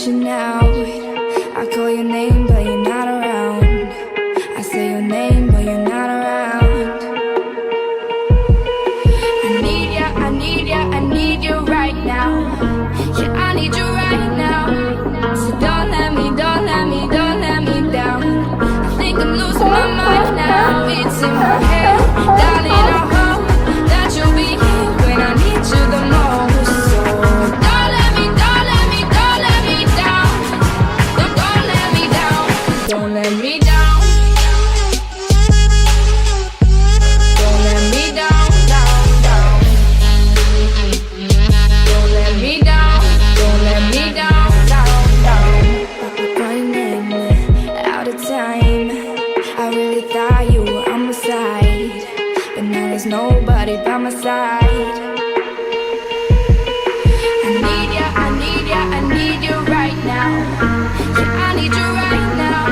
reaching out. I call your name, but you're not around. I say your name, but you're not around. I need ya, I need ya, I need you right now. Yeah, I need you right now. So don't let me, don't let me, don't let me down. I think I'm losing my mind now. It's in my head, darling, I hope that you'll be here when I need you the most. So don't let me, don't let me, don't let me down. Don't let me down. Don't let me down. Don't let me down, down, down. Don't let me down. Don't let me down, down, down. Running out of time. I really thought you were on my side, but now there's nobody by my side. I need ya, I need ya, I need you right now. Yeah, I need you right now.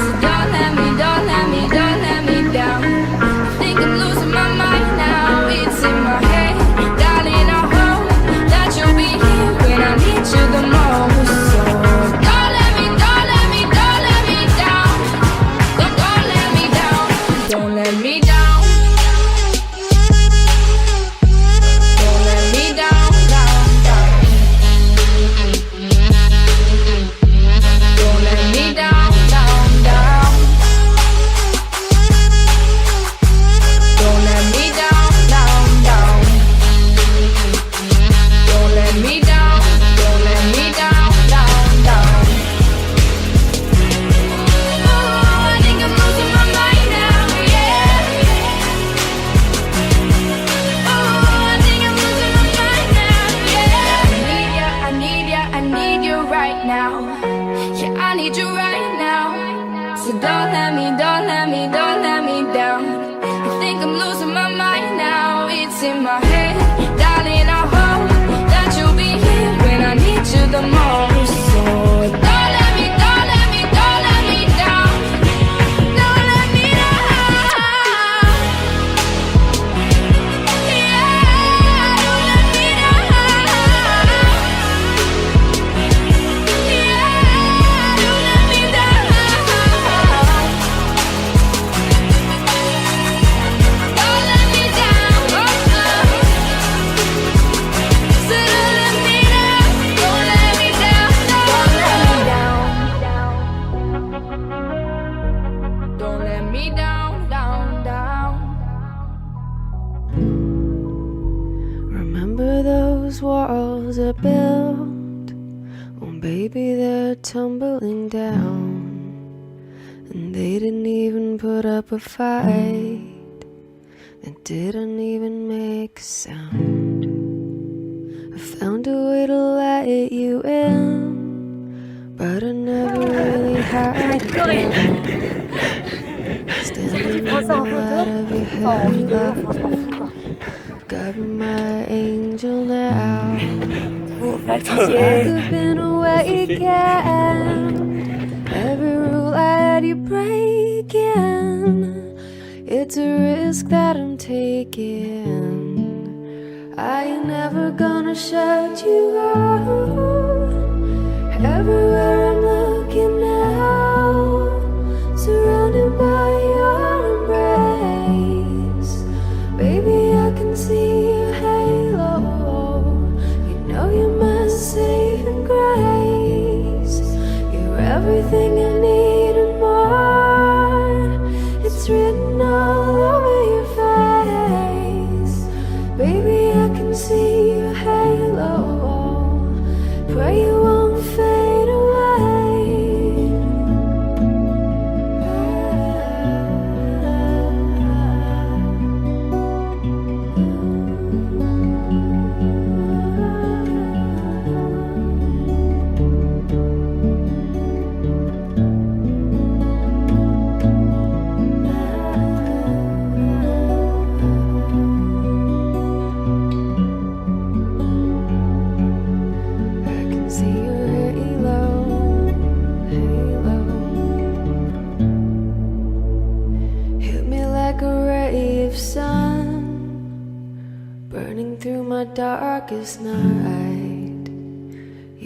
So don't let me, don't let me, don't let me down. I think I'm losing my mind now. It's in my head, darling, I hope that you'll be here when I need you the most. So don't let me, don't let me, don't let me down. Don't let me down. Don't let me down. Don't let me down, down, down. Don't let me down, down, down. Don't let me down, down, down. Don't let me down, don't let me down, down, down. Oh, I think I'm losing my mind now, yeah. Oh, I think I'm losing my mind now, yeah. I need ya, I need ya, I need you right now. Yeah, I need you right now. So don't let me, don't let me, don't let me down. I think I'm losing my mind now. It's in my head, darling, I hope that you'll be here when I need you the most. So don't let me, don't let me, don't let me down. Don't let me down. Yeah, don't let me down. Yeah, don't let me down. Don't let me down. So don't let me down. Don't let me down. Don't let me down. Don't let me down, down, down. Remember those walls I built? Oh, baby, they're tumbling down. And they didn't even put up a fight. It didn't even make a sound. I found a way to let you in, but I never really had it down. Standing in the light of your heavy love, got my angel now. Like I've been away again. Every rule I had you breaking. It's a risk that I'm taking. I ain't never gonna shut you out. Everywhere I'm looking now, surrounded by your embrace. Baby, I can see your halo. You know you're my saving grace. You're everything I need and more. It's written all over your face. Baby, I can see your halo. Pray you won't fade away. darkest night.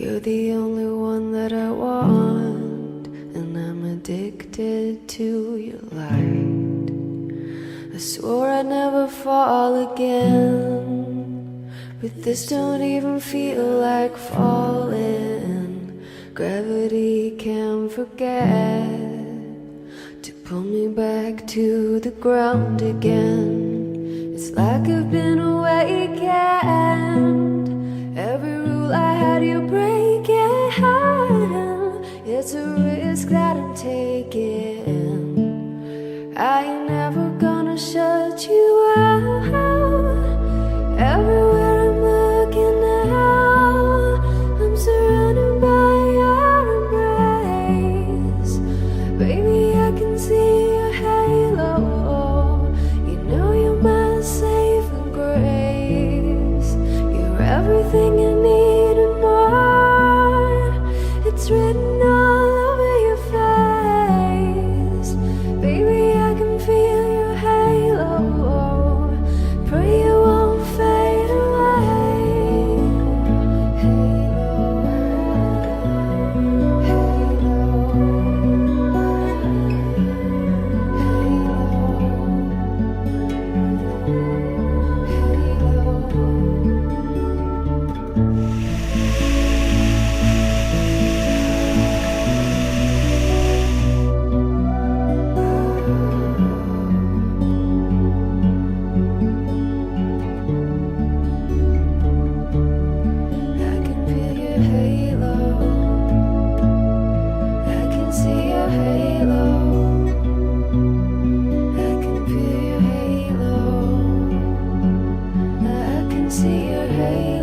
You're the only one that I want, and I'm addicted to your light. I swore I'd never fall again, but this don't even feel like falling. Gravity can't forget to pull me back to the ground again. It's like I've been awakened. Every rule I had you breaking. It's a risk that I'm taking. I ain't never gonna shut you out. Everywhere I'm looking now, I'm surrounded by your embrace. Baby, I can see your halo. You know you're my saving grace. You're everything I need and more. It's written all over your face. Baby, I can feel your halo. Pray you won't fade away. I can feel your halo. I can see your halo. I can feel your halo. I can see your halo.